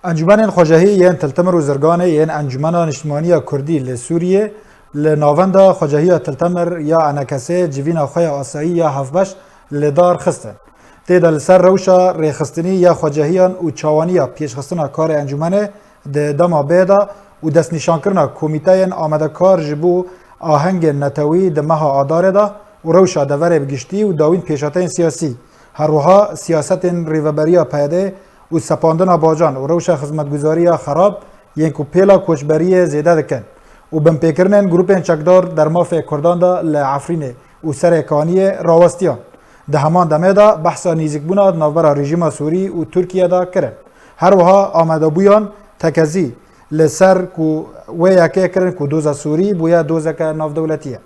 انجمن خواجهی یان تلتمر و زرگانه یان انجمن نشتمانی کردی لسوریه لناوندا خواجهی تلتمر یا انکسه جوین خوی آسایی یا هفبش لدار خستن. تیدا لسر روشا ریخستنی یا خواجهیان و چاوانیا پیشخستنا کار انجمنه ده دما بیدا و دست نشان کرنا کمیته آمده کار جبو آهنگ نتوی ده مها آداره دا و روشا دوره بگشتی و داوین پیشاتین سیاسی هر روها سیاست ریوبریا پیده و سپاندن باجان و روشا خدمتگزاری خراب ینکو پیلا کوچبری زیده دکن و بمپیکرنن گروپین چکدار در مافه کردان دا لعفرینه و سر کانی راوستیان ده همان دمه دا بحثا نیزک بونا نوبرا رژیم سوری و ترکیه دا کرن هر وها آمده بویان تکزی لسر کو ویاکه کرن کو دوزا سوری بویا دوزا که ناف دولتیه